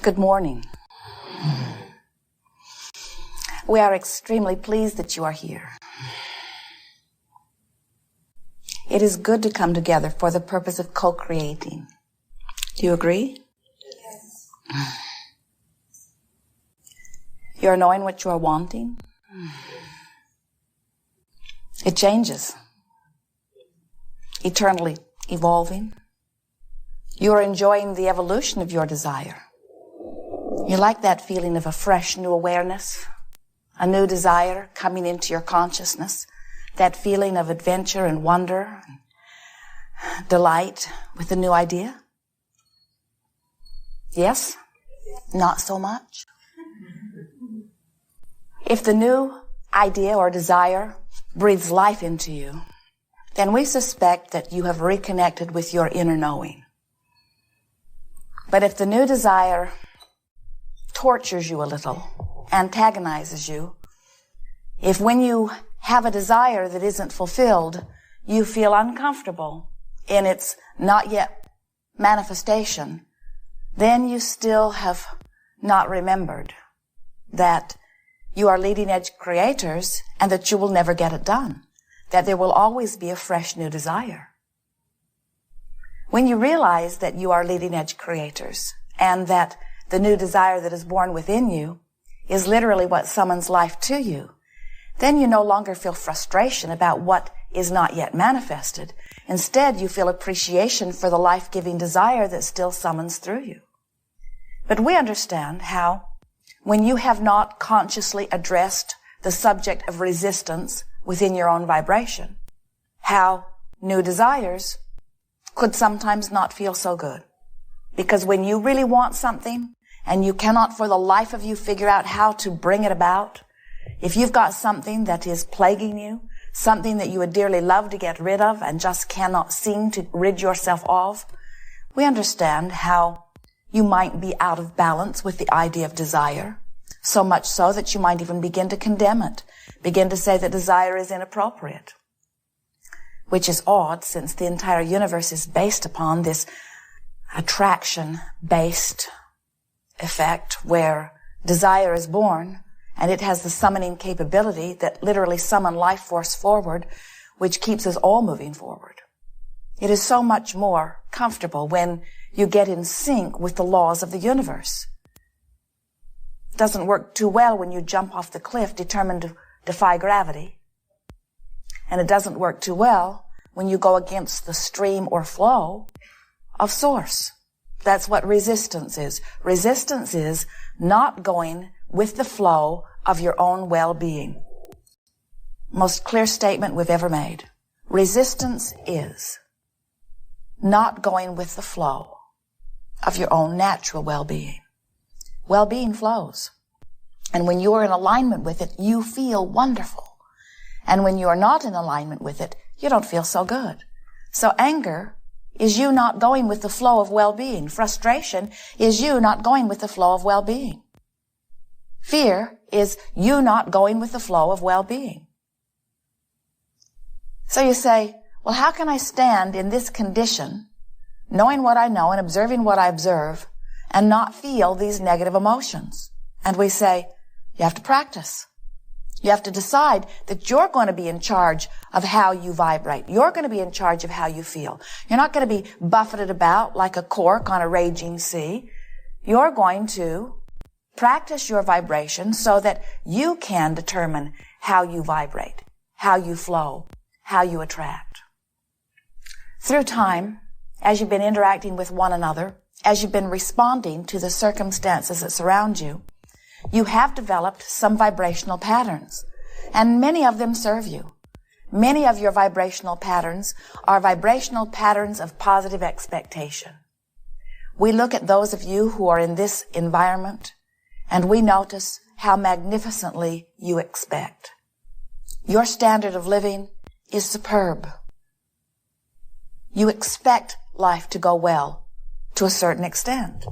Good morning. We are extremely pleased that you are here. It is good to come together for the purpose of co-creating. Do you agree? Yes. You are knowing what you are wanting. It changes. Eternally evolving. You are enjoying the evolution of your desire. You like that feeling of a fresh new awareness, a new desire coming into your consciousness, that feeling of adventure and wonder, and delight with the new idea? Yes? Not so much? If the new idea or desire breathes life into you, then we suspect that you have reconnected with your inner knowing. But if the new desire tortures you a little, antagonizes you, if when you have a desire that isn't fulfilled, you feel uncomfortable in its not yet manifestation, then you still have not remembered that you are leading edge creators and that you will never get it done, that there will always be a fresh new desire. When you realize that you are leading edge creators and that the new desire that is born within you is literally what summons life to you, then you no longer feel frustration about what is not yet manifested. Instead, you feel appreciation for the life-giving desire that still summons through you. But we understand how, when you have not consciously addressed the subject of resistance within your own vibration, how new desires could sometimes not feel so good. Because when you really want something, and you cannot for the life of you figure out how to bring it about, if you've got something that is plaguing you, something that you would dearly love to get rid of and just cannot seem to rid yourself of, we understand how you might be out of balance with the idea of desire, so much so that you might even begin to condemn it, begin to say that desire is inappropriate. Which is odd, since the entire universe is based upon this attraction-based effect where desire is born and it has the summoning capability that literally summon life force forward, which keeps us all moving forward. It is so much more comfortable when you get in sync with the laws of the universe. It doesn't work too well when you jump off the cliff determined to defy gravity. And it doesn't work too well when you go against the stream or flow of source. That's what resistance is. Resistance is not going with the flow of your own well-being. Most clear statement we've ever made. Resistance is not going with the flow of your own natural well-being. Well-being flows. And when you are in alignment with it, you feel wonderful. And when you are not in alignment with it, you don't feel so good. So anger is you not going with the flow of well-being. Frustration is you not going with the flow of well-being. Fear is you not going with the flow of well-being. So you say, well, how can I stand in this condition, knowing what I know and observing what I observe, and not feel these negative emotions? And we say, you have to practice. You have to decide that you're going to be in charge of how you vibrate. You're going to be in charge of how you feel. You're not going to be buffeted about like a cork on a raging sea. You're going to practice your vibration so that you can determine how you vibrate, how you flow, how you attract. Through time, as you've been interacting with one another, as you've been responding to the circumstances that surround you, you have developed some vibrational patterns, and many of them serve you. Many of your vibrational patterns are vibrational patterns of positive expectation. We look at those of you who are in this environment, and we notice how magnificently you expect. Your standard of living is superb. You expect life to go well to a certain extent.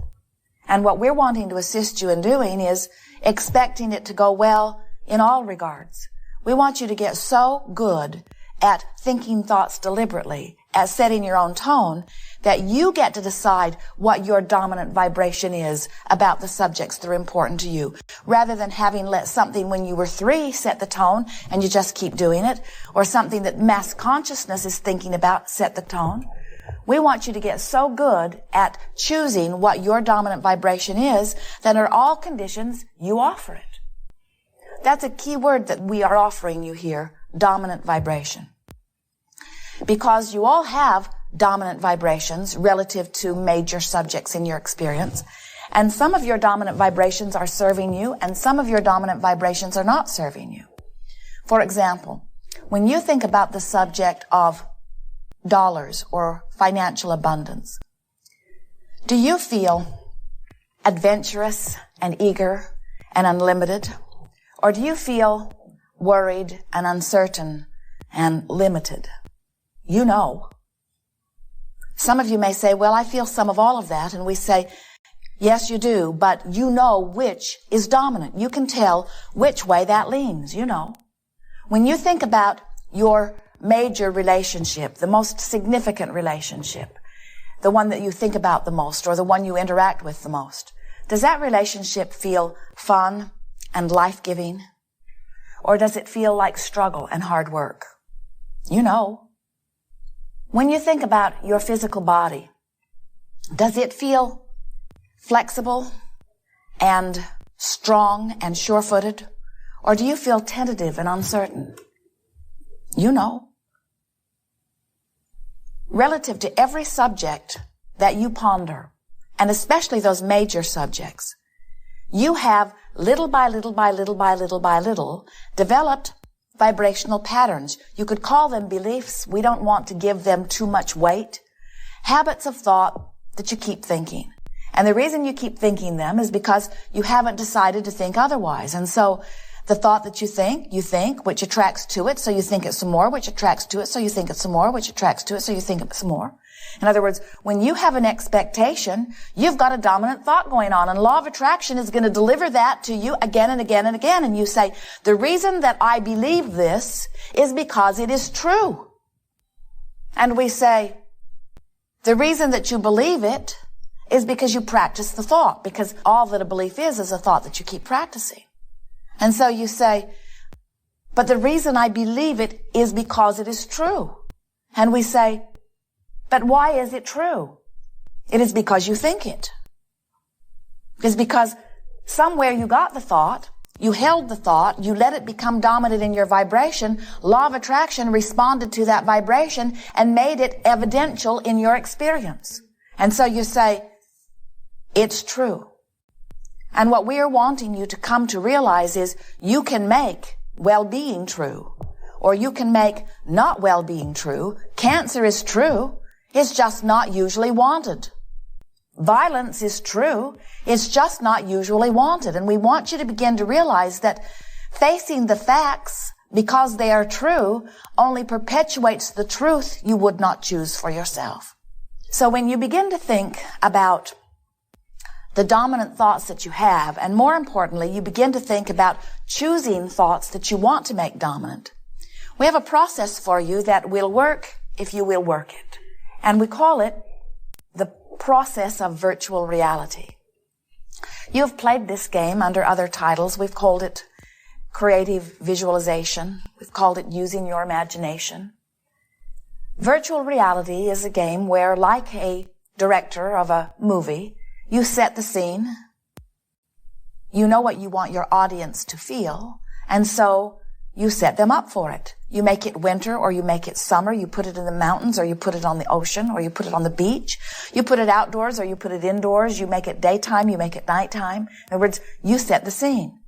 And what we're wanting to assist you in doing is expecting it to go well in all regards. We want you to get so good at thinking thoughts deliberately at setting your own tone, that you get to decide what your dominant vibration is about the subjects that are important to you, rather than having let something when you were 3 set the tone and you just keep doing it, or something that mass consciousness is thinking about set the tone. We want you to get so good at choosing what your dominant vibration is that under all conditions you offer it. That's a key word that we are offering you here, dominant vibration. Because you all have dominant vibrations relative to major subjects in your experience. And some of your dominant vibrations are serving you, and some of your dominant vibrations are not serving you. For example, when you think about the subject of dollars or financial abundance, do you feel adventurous and eager and unlimited? Or do you feel worried and uncertain and limited? You know. Some of you may say, well, I feel some of all of that. And we say, yes, you do, but you know which is dominant. You can tell which way that leans, you know. When you think about your major relationship, the most significant relationship, the one that you think about the most or the one you interact with the most, does that relationship feel fun and life-giving? Or does it feel like struggle and hard work? You know. When you think about your physical body, does it feel flexible and strong and sure-footed? Or do you feel tentative and uncertain? You know. Relative to every subject that you ponder, and especially those major subjects, you have little by little by little by little by little developed vibrational patterns. You could call them beliefs. We don't want to give them too much weight. Habits of thought that you keep thinking. And the reason you keep thinking them is because you haven't decided to think otherwise. And so the thought that you think, which attracts to it, so you think it some more, which attracts to it, so you think it some more, which attracts to it, so you think it some more. In other words, when you have an expectation, you've got a dominant thought going on, and law of attraction is going to deliver that to you again and again and again. And you say, the reason that I believe this is because it is true. And we say, the reason that you believe it is because you practice the thought, because all that a belief is a thought that you keep practicing. And so you say, but the reason I believe it is because it is true. And we say, but why is it true? It is because you think it. It's because somewhere you got the thought, you held the thought, you let it become dominant in your vibration. Law of attraction responded to that vibration and made it evidential in your experience. And so you say, it's true. And what we are wanting you to come to realize is you can make well-being true, or you can make not well-being true. Cancer is true. It's just not usually wanted. Violence is true. It's just not usually wanted. And we want you to begin to realize that facing the facts, because they are true, only perpetuates the truth you would not choose for yourself. So when you begin to think about the dominant thoughts that you have, and more importantly, you begin to think about choosing thoughts that you want to make dominant, we have a process for you that will work if you will work it. And we call it the process of virtual reality. You've played this game under other titles. We've called it creative visualization. We've called it using your imagination. Virtual reality is a game where, like a director of a movie, you set the scene. You know what you want your audience to feel, and so you set them up for it. You make it winter or you make it summer. You put it in the mountains or you put it on the ocean or you put it on the beach. You put it outdoors or you put it indoors. You make it daytime, you make it nighttime. In other words, you set the scene.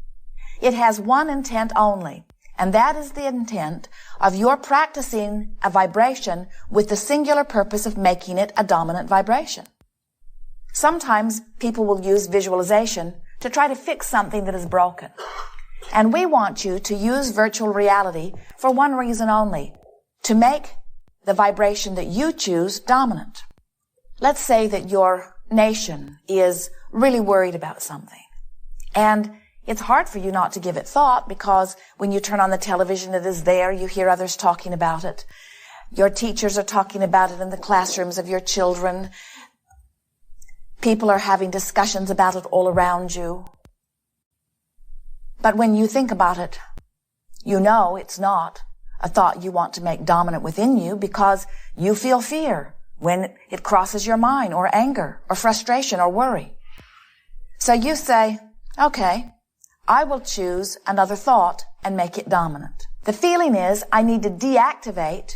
It has one intent only, and that is the intent of your practicing a vibration with the singular purpose of making it a dominant vibration. Sometimes people will use visualization to try to fix something that is broken. And we want you to use virtual reality for one reason only, to make the vibration that you choose dominant. Let's say that your nation is really worried about something. And it's hard for you not to give it thought, because when you turn on the television, it is there. You hear others talking about it. Your teachers are talking about it in the classrooms of your children. People are having discussions about it all around you. But when you think about it, you know it's not a thought you want to make dominant within you because you feel fear when it crosses your mind, or anger, or frustration, or worry. So you say, okay, I will choose another thought and make it dominant. The feeling is I need to deactivate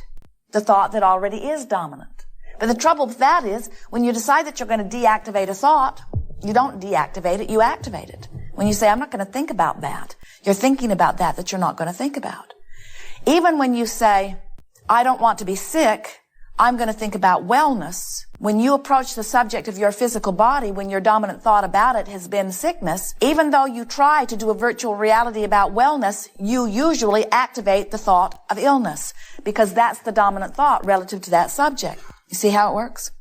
the thought that already is dominant. But the trouble with that is when you decide that you're going to deactivate a thought, you don't deactivate it, you activate it. When you say, I'm not going to think about that, you're thinking about that you're not going to think about. Even when you say, I don't want to be sick, I'm going to think about wellness. When you approach the subject of your physical body, when your dominant thought about it has been sickness, even though you try to do a virtual reality about wellness, you usually activate the thought of illness because that's the dominant thought relative to that subject. You see how it works?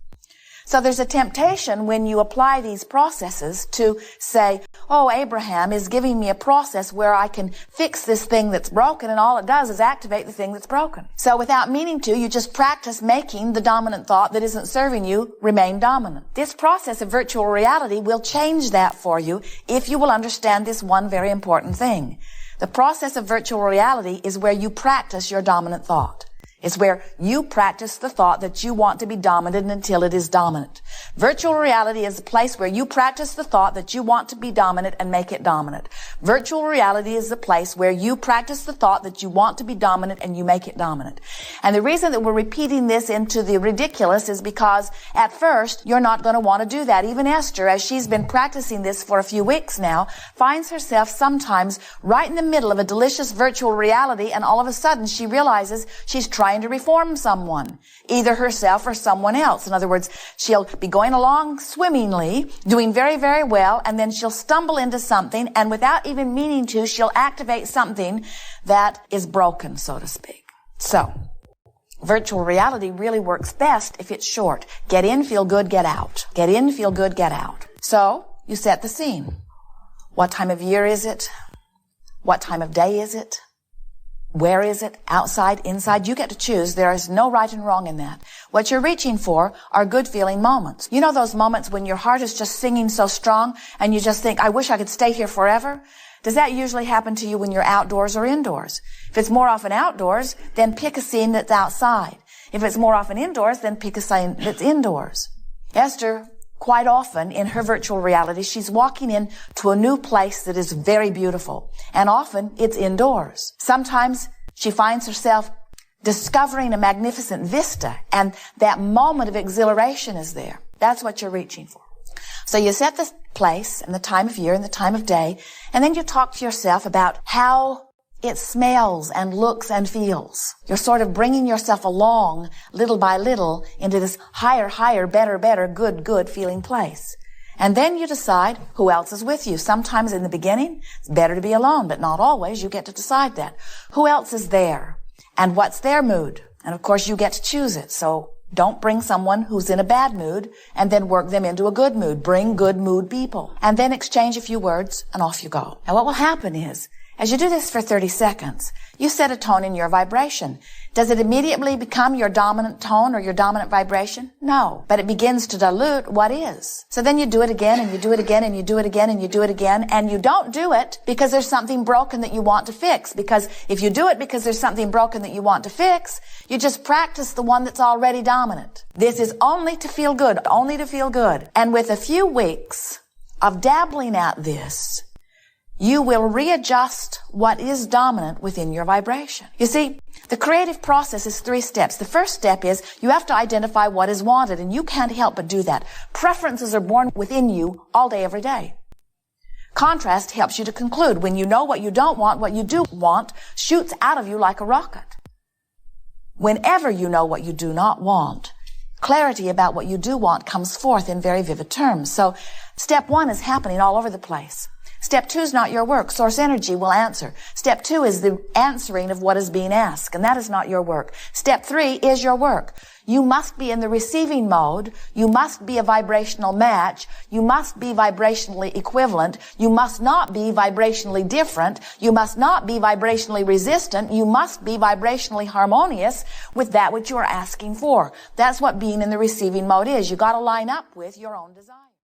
So there's a temptation when you apply these processes to say, oh, Abraham is giving me a process where I can fix this thing that's broken, and all it does is activate the thing that's broken. So without meaning to, you just practice making the dominant thought that isn't serving you remain dominant. This process of virtual reality will change that for you if you will understand this one very important thing. The process of virtual reality is where you practice your dominant thought. It's where you practice the thought that you want to be dominant until it is dominant. Virtual reality is a place where you practice the thought that you want to be dominant and make it dominant. Virtual reality is the place where you practice the thought that you want to be dominant and you make it dominant. And the reason that we're repeating this into the ridiculous is because at first you're not going to want to do that. Even Esther, as she's been practicing this for a few weeks now, finds herself sometimes right in the middle of a delicious virtual reality, and all of a sudden she realizes she's trying to reform someone, either herself or someone else. In other words, she'll be going along swimmingly, doing very, very well, and then she'll stumble into something, and without even meaning to, she'll activate something that is broken, so to speak. So, virtual reality really works best if it's short. Get in, feel good, get out. Get in, feel good, get out. So, you set the scene. What time of year is it? What time of day is it? Where is it? Outside, inside? You get to choose. There is no right and wrong in that. What you're reaching for are good feeling moments. You know those moments when your heart is just singing so strong and you just think, I wish I could stay here forever? Does that usually happen to you when you're outdoors or indoors? If it's more often outdoors, then pick a scene that's outside. If it's more often indoors, then pick a scene that's indoors. Esther, quite often in her virtual reality, she's walking into a new place that is very beautiful. And often it's indoors. Sometimes she finds herself discovering a magnificent vista, and that moment of exhilaration is there. That's what you're reaching for. So you set the place and the time of year and the time of day, and then you talk to yourself about how it smells and looks and feels. You're sort of bringing yourself along little by little into this higher, better, good feeling place. And then you decide who else is with you. Sometimes in the beginning, it's better to be alone, but not always. You get to decide that. Who else is there? And what's their mood? And of course, you get to choose it. So don't bring someone who's in a bad mood and then work them into a good mood. Bring good mood people. And then exchange a few words and off you go. And what will happen is, as you do this for 30 seconds, you set a tone in your vibration. Does it immediately become your dominant tone or your dominant vibration? No. But it begins to dilute what is. So then you do it again, and you do it again, and you do it again, and you do it again, and you don't do it because there's something broken that you want to fix. Because if you do it because there's something broken that you want to fix, you just practice the one that's already dominant. This is only to feel good, only to feel good. And with a few weeks of dabbling at this, you will readjust what is dominant within your vibration. You see, the creative process is 3 steps. The first step is you have to identify what is wanted, and you can't help but do that. Preferences are born within you all day, every day. Contrast helps you to conclude. When you know what you don't want, what you do want shoots out of you like a rocket. Whenever you know what you do not want, clarity about what you do want comes forth in very vivid terms. So step 1 is happening all over the place. Step 2 is not your work. Source energy will answer. Step 2 is the answering of what is being asked, and that is not your work. Step 3 is your work. You must be in the receiving mode. You must be a vibrational match. You must be vibrationally equivalent. You must not be vibrationally different. You must not be vibrationally resistant. You must be vibrationally harmonious with that which you are asking for. That's what being in the receiving mode is. You got to line up with your own desire.